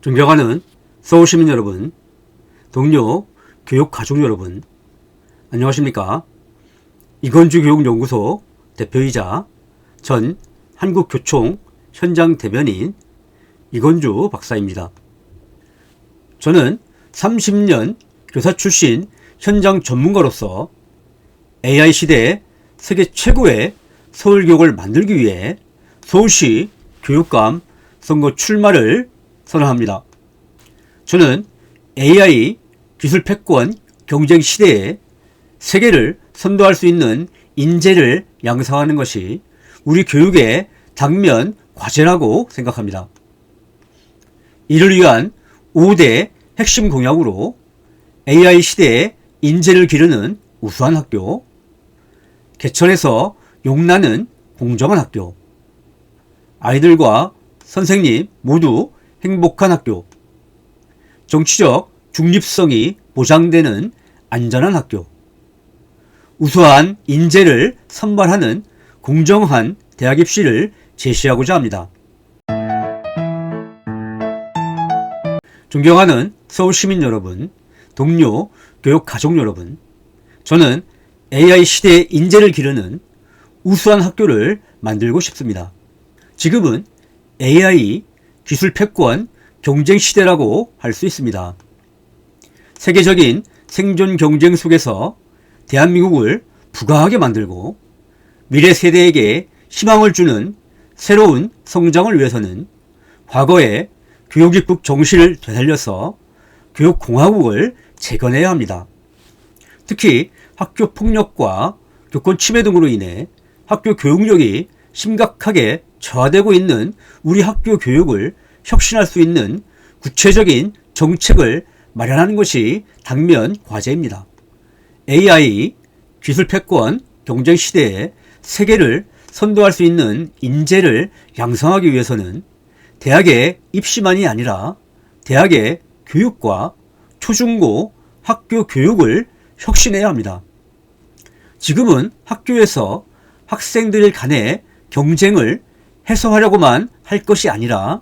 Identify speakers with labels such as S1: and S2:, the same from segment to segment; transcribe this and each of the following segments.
S1: 존경하는 서울시민 여러분, 동료 교육가족 여러분, 안녕하십니까? 이건주 교육연구소 대표이자 전 한국교총 현장 대변인 이건주 박사입니다. 저는 30년 교사 출신 현장 전문가로서 AI 시대에 세계 최고의 서울교육을 만들기 위해 서울시 교육감 선거 출마를 선언합니다. 저는 AI 기술 패권 경쟁 시대에 세계를 선도할 수 있는 인재를 양성하는 것이 우리 교육의 당면 과제라고 생각합니다. 이를 위한 5대 핵심 공약으로 AI 시대에 인재를 기르는 우수한 학교, 개천에서 용나는 공정한 학교, 아이들과 선생님 모두 행복한 학교, 정치적 중립성이 보장되는 안전한 학교, 우수한 인재를 선발하는 공정한 대학 입시를 제시하고자 합니다. 존경하는 서울시민 여러분, 동료 교육가족 여러분, 저는 AI 시대의 인재를 기르는 우수한 학교를 만들고 싶습니다. 지금은 AI 기술 패권 경쟁 시대라고 할 수 있습니다. 세계적인 생존 경쟁 속에서 대한민국을 부강하게 만들고 미래 세대에게 희망을 주는 새로운 성장을 위해서는 과거의 교육입국 정신을 되살려서 교육공화국을 재건해야 합니다. 특히 학교 폭력과 교권 침해 등으로 인해 학교 교육력이 심각하게 저하되고 있는 우리 학교 교육을 혁신할 수 있는 구체적인 정책을 마련하는 것이 당면 과제입니다. AI 기술 패권 경쟁 시대에 세계를 선도할 수 있는 인재를 양성하기 위해서는 대학의 입시만이 아니라 대학의 교육과 초중고 학교 교육을 혁신해야 합니다. 지금은 학교에서 학생들 간의 경쟁을 해소하려고만 할 것이 아니라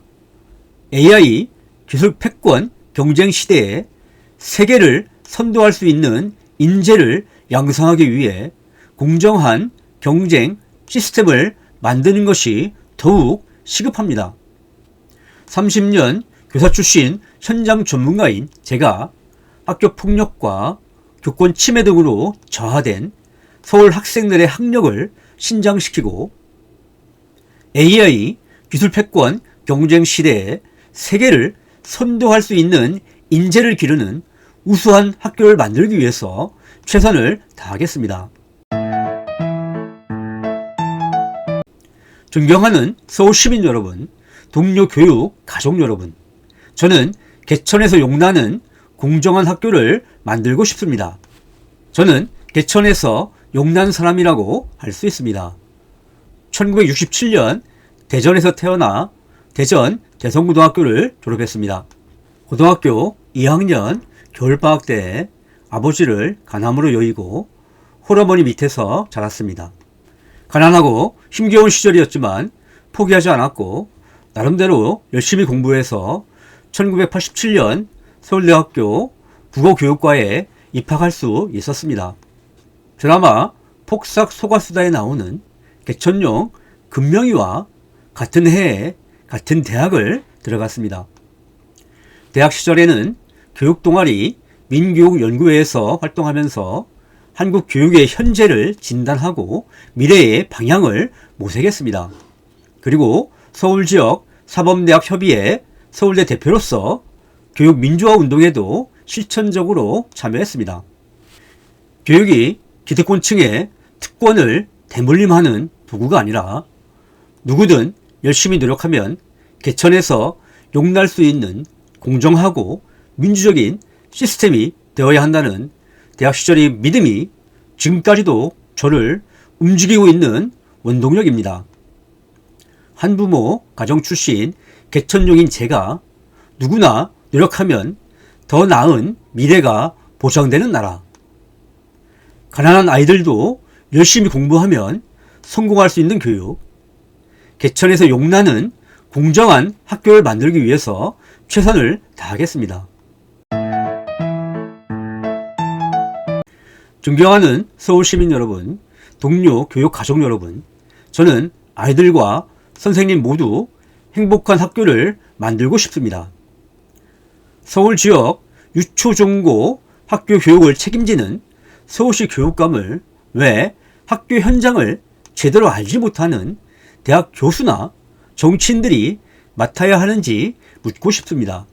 S1: AI 기술 패권 경쟁 시대에 세계를 선도할 수 있는 인재를 양성하기 위해 공정한 경쟁 시스템을 만드는 것이 더욱 시급합니다. 30년 교사 출신 현장 전문가인 제가 학교 폭력과 교권 침해 등으로 저하된 서울 학생들의 학력을 신장시키고 AI 기술 패권 경쟁 시대에 세계를 선도할 수 있는 인재를 기르는 우수한 학교를 만들기 위해서 최선을 다하겠습니다. 존경하는 서울시민 여러분, 동료 교육 가족 여러분, 저는 개천에서 용나는 공정한 학교를 만들고 싶습니다. 저는 개천에서 용난 사람이라고 할 수 있습니다. 1967년 대전에서 태어나 대전 대성고등학교를 졸업했습니다. 고등학교 2학년 겨울방학 때 아버지를 간암으로 여의고 홀어머니 밑에서 자랐습니다. 가난하고 힘겨운 시절이었지만 포기하지 않았고 나름대로 열심히 공부해서 1987년 서울대학교 국어교육과에 입학할 수 있었습니다. 드라마 폭삭 소가수다에 나오는 개천용 금명이와 같은 해에 같은 대학을 들어갔습니다. 대학 시절에는 교육동아리 민교육연구회에서 활동하면서 한국 교육의 현재를 진단하고 미래의 방향을 모색했습니다. 그리고 서울지역 사범대학 협의회 서울대 대표로서 교육 민주화 운동에도 실천적으로 참여했습니다. 교육이 기득권층의 특권을 대물림하는 도구가 아니라 누구든 열심히 노력하면 개천에서 용날 수 있는 공정하고 민주적인 시스템이 되어야 한다는 대학 시절의 믿음이 지금까지도 저를 움직이고 있는 원동력입니다. 한부모 가정 출신 개천용인 제가 누구나 노력하면 더 나은 미래가 보장되는 나라, 가난한 아이들도 열심히 공부하면 성공할 수 있는 교육, 개천에서 용나는 공정한 학교를 만들기 위해서 최선을 다하겠습니다. 존경하는 서울시민 여러분, 동료 교육 가족 여러분, 저는 아이들과 선생님 모두 행복한 학교를 만들고 싶습니다. 서울 지역 유초 중고 학교 교육을 책임지는 서울시 교육감을 왜 학교 현장을 제대로 알지 못하는 대학 교수나 정치인들이 맡아야 하는지 묻고 싶습니다.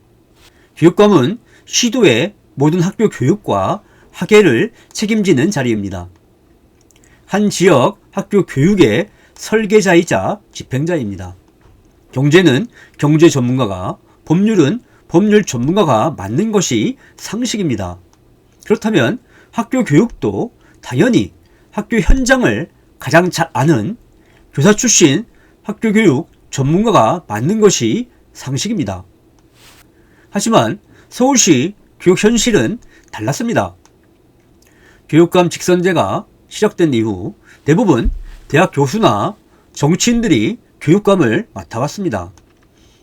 S1: 교육감은 시도의 모든 학교 교육과 학예를 책임지는 자리입니다. 한 지역 학교 교육의 설계자이자 집행자입니다. 경제는 경제 전문가가, 법률은 법률 전문가가 맡는 것이 상식입니다. 그렇다면 학교 교육도 당연히 학교 현장을 가장 잘 아는 교사 출신 학교 교육 전문가가 맡는 것이 상식입니다. 하지만 서울시 교육 현실은 달랐습니다. 교육감 직선제가 시작된 이후 대부분 대학 교수나 정치인들이 교육감을 맡아왔습니다.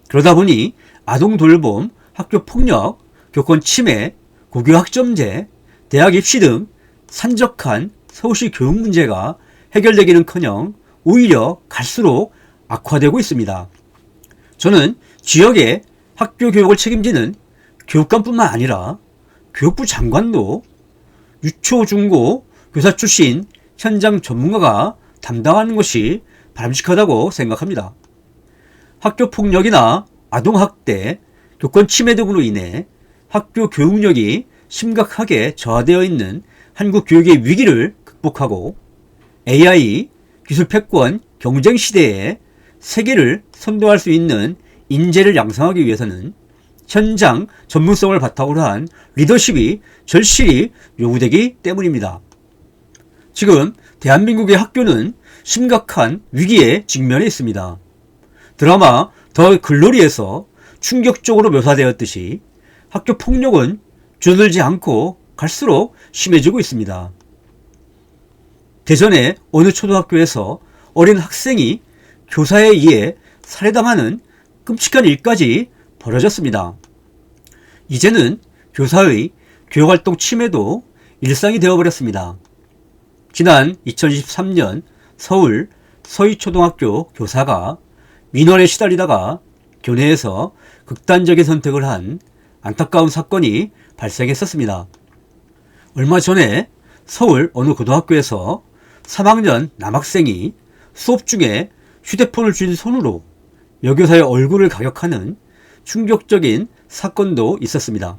S1: 그러다 보니 아동 돌봄, 학교 폭력, 교권 침해, 고교 학점제, 대학 입시 등 산적한 서울시 교육 문제가 해결되기는커녕 오히려 갈수록 악화되고 있습니다. 저는 지역의 학교 교육을 책임지는 교육감뿐만 아니라 교육부 장관도 유초, 중고, 교사 출신 현장 전문가가 담당하는 것이 바람직하다고 생각합니다. 학교 폭력이나 아동학대, 교권 침해 등으로 인해 학교 교육력이 심각하게 저하되어 있는 한국 교육의 위기를 극복하고 AI, 기술 패권, 경쟁 시대에 세계를 선도할 수 있는 인재를 양성하기 위해서는 현장 전문성을 바탕으로 한 리더십이 절실히 요구되기 때문입니다. 지금 대한민국의 학교는 심각한 위기에 직면해 있습니다. 드라마 더 글로리에서 충격적으로 묘사되었듯이 학교 폭력은 줄어들지 않고 갈수록 심해지고 있습니다. 대전의 어느 초등학교에서 어린 학생이 교사에 의해 살해당하는 끔찍한 일까지 벌어졌습니다. 이제는 교사의 교육활동 침해도 일상이 되어버렸습니다. 지난 2023년 서울 서희초등학교 교사가 민원에 시달리다가 교내에서 극단적인 선택을 한 안타까운 사건이 발생했었습니다. 얼마 전에 서울 어느 고등학교에서 3학년 남학생이 수업 중에 휴대폰을 쥔 손으로 여교사의 얼굴을 가격하는 충격적인 사건도 있었습니다.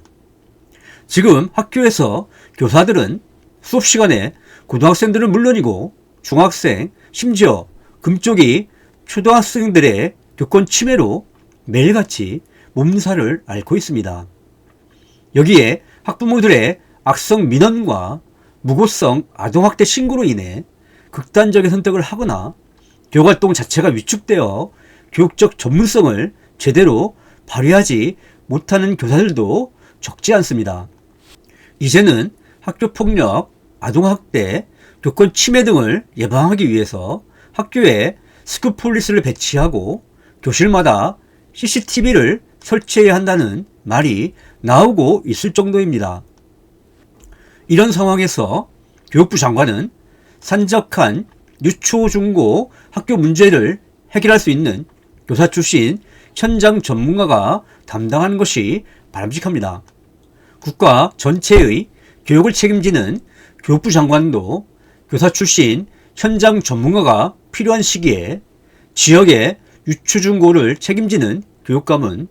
S1: 지금 학교에서 교사들은 수업 시간에 고등학생들은 물론이고 중학생, 심지어 금쪽이 초등학생들의 교권 침해로 매일같이 몸살을 앓고 있습니다. 여기에 학부모들의 악성 민원과 무고성 아동학대 신고로 인해 극단적인 선택을 하거나 교육활동 자체가 위축되어 교육적 전문성을 제대로 발휘하지 못하는 교사들도 적지 않습니다. 이제는 학교폭력, 아동학대, 교권 침해 등을 예방하기 위해서 학교에 스쿨폴리스를 배치하고 교실마다 CCTV를 설치해야 한다는 말이 나오고 있을 정도입니다. 이런 상황에서 교육부 장관은 산적한 유초, 중고 학교 문제를 해결할 수 있는 교사 출신 현장 전문가가 담당하는 것이 바람직합니다. 국가 전체의 교육을 책임지는 교육부 장관도 교사 출신 현장 전문가가 필요한 시기에 지역의 유초, 중고를 책임지는 교육감은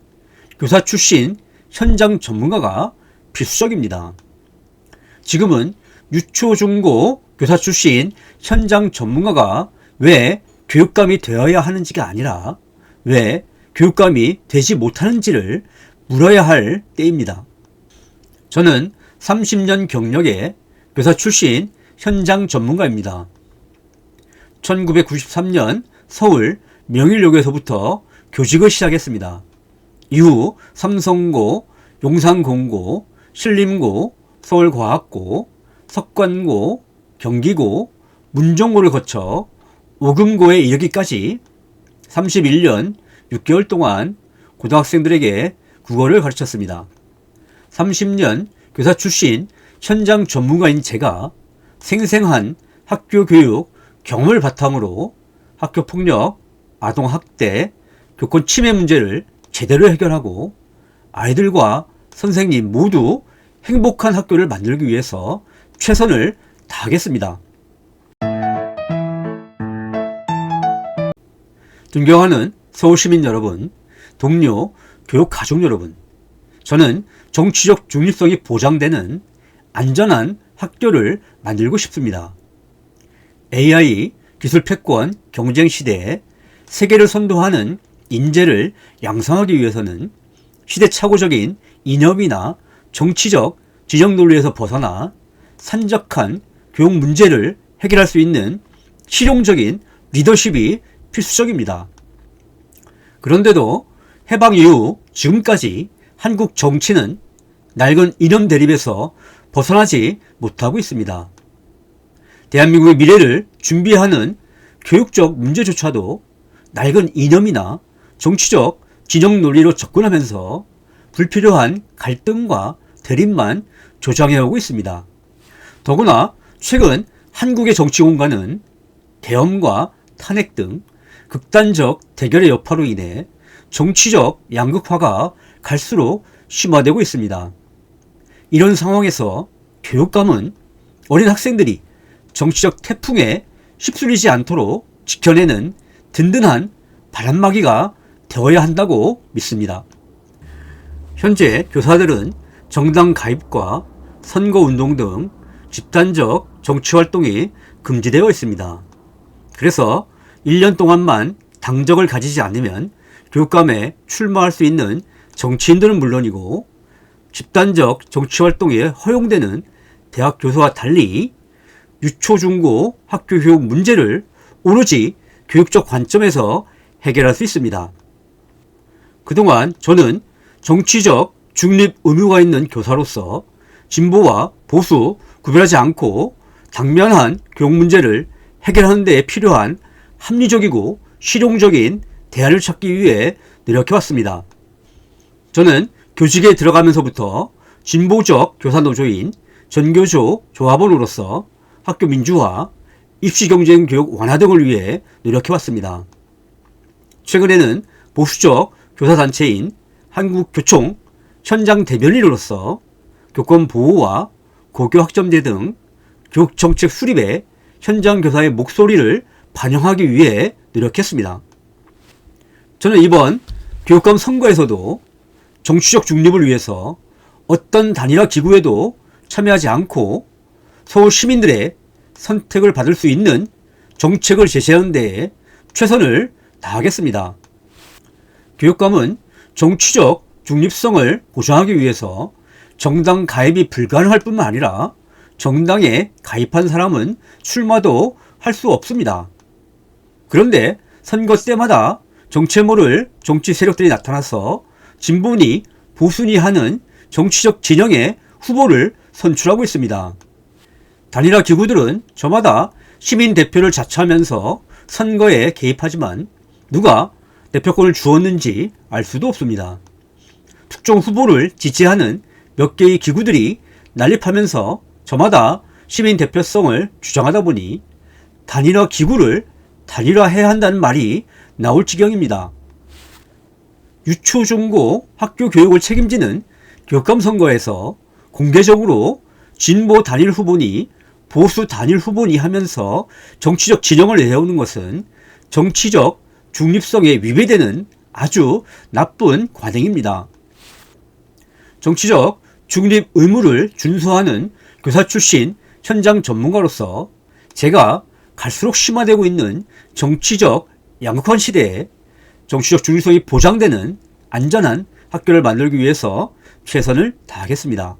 S1: 교사 출신 현장 전문가가 필수적입니다. 지금은 유초, 중고 교사 출신 현장 전문가가 왜 교육감이 되어야 하는지가 아니라 왜 교육감이 되지 못하는지를 물어야 할 때입니다. 저는 30년 경력의 교사 출신 현장 전문가입니다. 1993년 서울 명일여고에서부터 교직을 시작했습니다. 이후 삼성고, 용산공고, 신림고, 서울과학고, 석관고, 경기고, 문정고를 거쳐 오금고에 이르기까지 31년 6개월 동안 고등학생들에게 국어를 가르쳤습니다. 30년 교사 출신 현장 전문가인 제가 생생한 학교 교육 경험을 바탕으로 학교 폭력, 아동 학대, 교권 침해 문제를 제대로 해결하고 아이들과 선생님 모두 행복한 학교를 만들기 위해서 최선을 다하겠습니다. 존경하는 서울시민 여러분, 동료, 교육가족 여러분, 저는 정치적 중립성이 보장되는 안전한 학교를 만들고 싶습니다. AI, 기술 패권, 경쟁 시대에 세계를 선도하는 인재를 양성하기 위해서는 시대착오적인 이념이나 정치적 지정 논리에서 벗어나 산적한 교육 문제를 해결할 수 있는 실용적인 리더십이 필수적입니다. 그런데도 해방 이후 지금까지 한국 정치는 낡은 이념 대립에서 벗어나지 못하고 있습니다. 대한민국의 미래를 준비하는 교육적 문제조차도 낡은 이념이나 정치적 진영 논리로 접근하면서 불필요한 갈등과 대립만 조장해오고 있습니다. 더구나 최근 한국의 정치 공간은 계엄과 탄핵 등 극단적 대결의 여파로 인해 정치적 양극화가 갈수록 심화되고 있습니다. 이런 상황에서 교육감은 어린 학생들이 정치적 태풍에 휩쓸리지 않도록 지켜내는 든든한 바람막이가 되어야 한다고 믿습니다. 현재 교사들은 정당 가입과 선거운동 등 집단적 정치활동이 금지되어 있습니다. 그래서 1년 동안만 당적을 가지지 않으면 교육감에 출마할 수 있는 정치인들은 물론이고 집단적 정치활동에 허용되는 대학 교수와 달리 유초중고 학교 교육 문제를 오로지 교육적 관점에서 해결할 수 있습니다. 그동안 저는 정치적 중립 의무가 있는 교사로서 진보와 보수 구별하지 않고 당면한 교육 문제를 해결하는 데 필요한 합리적이고 실용적인 대안을 찾기 위해 노력해왔습니다. 저는 교직에 들어가면서부터 진보적 교사노조인 전교조 조합원으로서 학교 민주화, 입시경쟁 교육 완화 등을 위해 노력해왔습니다. 최근에는 보수적 교사단체인 한국교총 현장 대변인으로서 교권 보호와 고교학점제 등 교육정책 수립에 현장 교사의 목소리를 반영하기 위해 노력했습니다. 저는 이번 교육감 선거에서도 정치적 중립을 위해서 어떤 단일화 기구에도 참여하지 않고 서울 시민들의 선택을 받을 수 있는 정책을 제시하는 데 최선을 다하겠습니다. 교육감은 정치적 중립성을 보장하기 위해서 정당 가입이 불가능할 뿐만 아니라 정당에 가입한 사람은 출마도 할 수 없습니다. 그런데 선거 때마다 정체 모를 정치 세력들이 나타나서 진보니 보수니 하는 정치적 진영의 후보를 선출하고 있습니다. 단일화 기구들은 저마다 시민 대표를 자처하면서 선거에 개입하지만 누가 대표권을 주었는지 알 수도 없습니다. 특정 후보를 지지하는 몇 개의 기구들이 난립하면서 저마다 시민 대표성을 주장하다 보니 단일화 기구를 단일화해야 한다는 말이 나올 지경입니다. 유초중고 학교 교육을 책임지는 교육감 선거에서 공개적으로 진보 단일 후보니 보수 단일 후보니 하면서 정치적 진영을 내세우는 것은 정치적 중립성에 위배되는 아주 나쁜 관행입니다. 정치적 중립 의무를 준수하는 교사 출신 현장 전문가로서 제가 갈수록 심화되고 있는 정치적 양극화 시대에 정치적 중립성이 보장되는 안전한 학교를 만들기 위해서 최선을 다하겠습니다.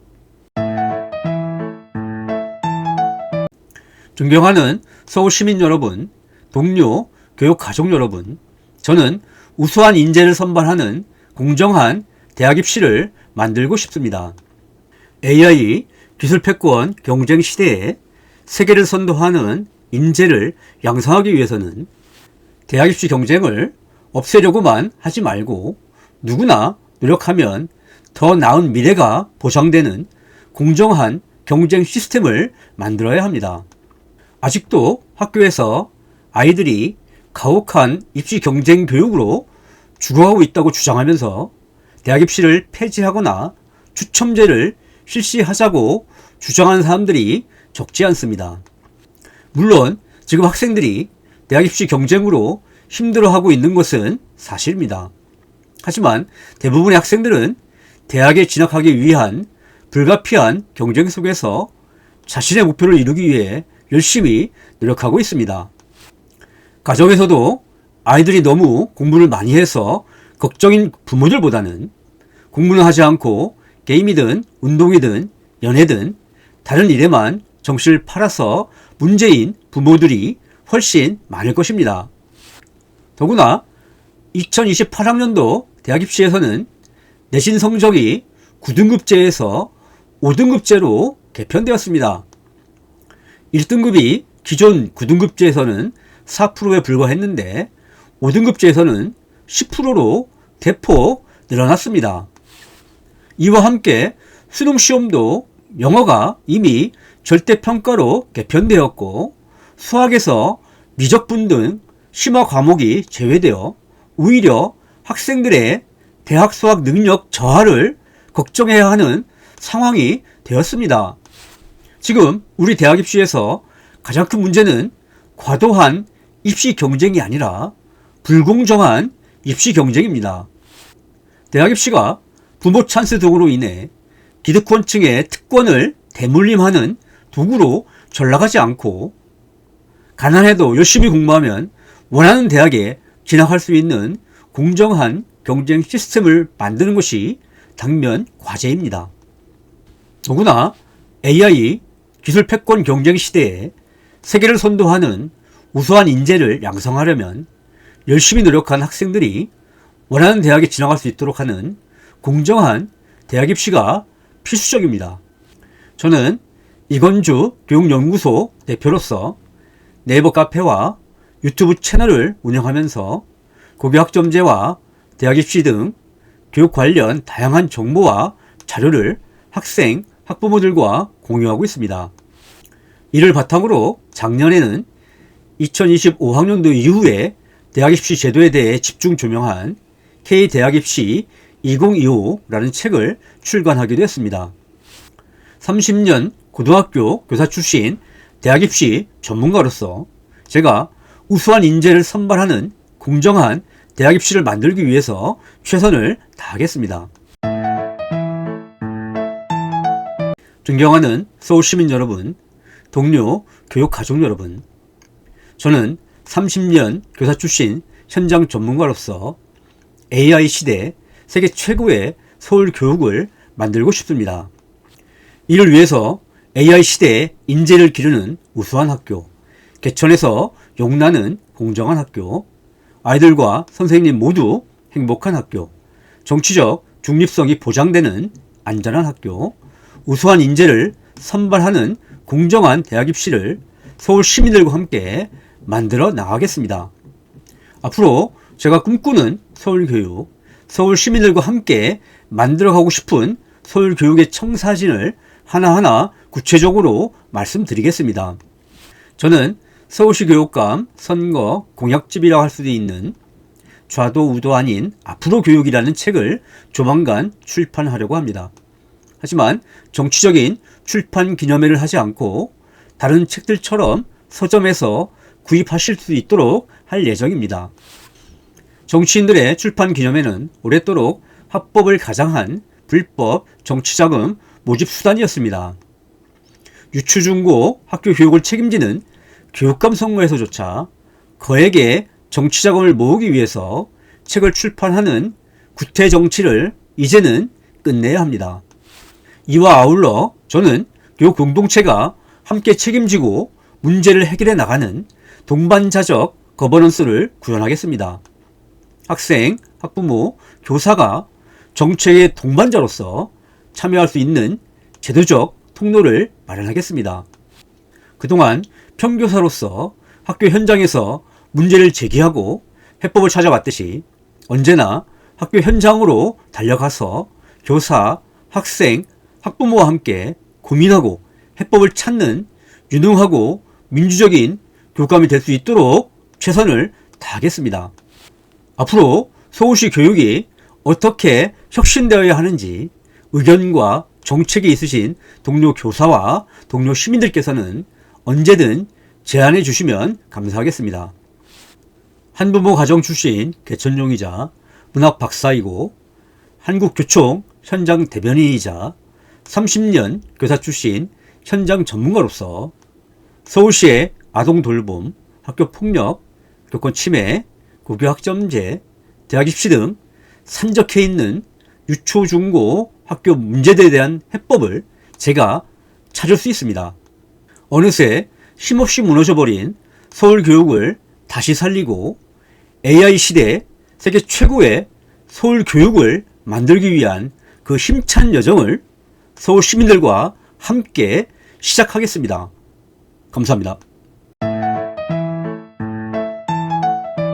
S1: 존경하는 서울 시민 여러분, 동료, 교육 가족 여러분, 저는 우수한 인재를 선발하는 공정한 대학 입시를 만들고 싶습니다. AI, 기술 패권 경쟁 시대에 세계를 선도하는 인재를 양성하기 위해서는 대학 입시 경쟁을 없애려고만 하지 말고 누구나 노력하면 더 나은 미래가 보장되는 공정한 경쟁 시스템을 만들어야 합니다. 아직도 학교에서 아이들이 가혹한 입시 경쟁 교육으로 죽어가고 있다고 주장하면서 대학 입시를 폐지하거나 추첨제를 실시하자고 주장하는 사람들이 적지 않습니다. 물론 지금 학생들이 대학 입시 경쟁으로 힘들어하고 있는 것은 사실입니다. 하지만 대부분의 학생들은 대학에 진학하기 위한 불가피한 경쟁 속에서 자신의 목표를 이루기 위해 열심히 노력하고 있습니다. 가정에서도 아이들이 너무 공부를 많이 해서 걱정인 부모들보다는 공부는 하지 않고 게임이든 운동이든 연애든 다른 일에만 정신을 팔아서 문제인 부모들이 훨씬 많을 것입니다. 더구나 2028학년도 대학 입시에서는 내신 성적이 9등급제에서 5등급제로 개편되었습니다. 1등급이 기존 9등급제에서는 4%에 불과했는데 5등급제에서는 10%로 대폭 늘어났습니다. 이와 함께 수능시험도 영어가 이미 절대평가로 개편되었고 수학에서 미적분 등 심화 과목이 제외되어 오히려 학생들의 대학 수학 능력 저하를 걱정해야 하는 상황이 되었습니다. 지금 우리 대학 입시에서 가장 큰 문제는 과도한 입시 경쟁이 아니라 불공정한 입시 경쟁입니다. 대학 입시가 부모 찬스 등으로 인해 기득권층의 특권을 대물림하는 도구로 전락하지 않고 가난해도 열심히 공부하면 원하는 대학에 진학할 수 있는 공정한 경쟁 시스템을 만드는 것이 당면 과제입니다. 더구나 AI 기술 패권 경쟁 시대에 세계를 선도하는 우수한 인재를 양성하려면 열심히 노력한 학생들이 원하는 대학에 진학할 수 있도록 하는 공정한 대학 입시가 필수적입니다. 저는 이건주 교육연구소 대표로서 네이버 카페와 유튜브 채널을 운영하면서 고교학점제와 대학 입시 등 교육 관련 다양한 정보와 자료를 학생, 학부모들과 공유하고 있습니다. 이를 바탕으로 작년에는 2025학년도 이후에 대학 입시 제도에 대해 집중 조명한 K대학 입시 2025라는 책을 출간하기도 했습니다. 30년 고등학교 교사 출신 대학 입시 전문가로서 제가 우수한 인재를 선발하는 공정한 대학 입시를 만들기 위해서 최선을 다하겠습니다. 존경하는 서울시민 여러분, 동료 교육가족 여러분, 저는 30년 교사 출신 현장 전문가로서 AI 시대 세계 최고의 서울 교육을 만들고 싶습니다. 이를 위해서 AI 시대의 인재를 기르는 우수한 학교, 개천에서 용나는 공정한 학교, 아이들과 선생님 모두 행복한 학교, 정치적 중립성이 보장되는 안전한 학교, 우수한 인재를 선발하는 공정한 대학 입시를 서울 시민들과 함께 만들어 나가겠습니다. 앞으로 제가 꿈꾸는 서울교육, 서울 시민들과 함께 만들어가고 싶은 서울교육의 청사진을 하나하나 구체적으로 말씀드리겠습니다. 저는 서울시 교육감 선거 공약집이라고 할 수도 있는 좌도 우도 아닌 앞으로 교육이라는 책을 조만간 출판하려고 합니다. 하지만 정치적인 출판 기념회를 하지 않고 다른 책들처럼 서점에서 구입하실 수 있도록 할 예정입니다. 정치인들의 출판 기념회는 오랫도록 합법을 가장한 불법 정치자금 모집 수단이었습니다. 유초중고 학교 교육을 책임지는 교육감 선거에서조차 거액의 정치자금을 모으기 위해서 책을 출판하는 구태 정치를 이제는 끝내야 합니다. 이와 아울러 저는 교육 공동체가 함께 책임지고 문제를 해결해 나가는 동반자적 거버넌스를 구현하겠습니다. 학생, 학부모, 교사가 정책의 동반자로서 참여할 수 있는 제도적 통로를 마련하겠습니다. 그동안 평교사로서 학교 현장에서 문제를 제기하고 해법을 찾아왔듯이 언제나 학교 현장으로 달려가서 교사, 학생, 학부모와 함께 고민하고 해법을 찾는 유능하고 민주적인 교감이 될 수 있도록 최선을 다하겠습니다. 앞으로 서울시 교육이 어떻게 혁신되어야 하는지 의견과 정책이 있으신 동료 교사와 동료 시민들께서는 언제든 제안해 주시면 감사하겠습니다. 한부모 가정 출신 개천종이자 문학 박사이고 한국교총 현장 대변인이자 30년 교사 출신 현장 전문가로서 서울시의 아동 돌봄, 학교 폭력, 교권 침해, 고교학점제, 대학 입시 등 산적해 있는 유초, 중고 학교 문제들에 대한 해법을 제가 찾을 수 있습니다. 어느새 힘없이 무너져버린 서울 교육을 다시 살리고 AI 시대 세계 최고의 서울 교육을 만들기 위한 그 힘찬 여정을 서울 시민들과 함께 시작하겠습니다. 감사합니다.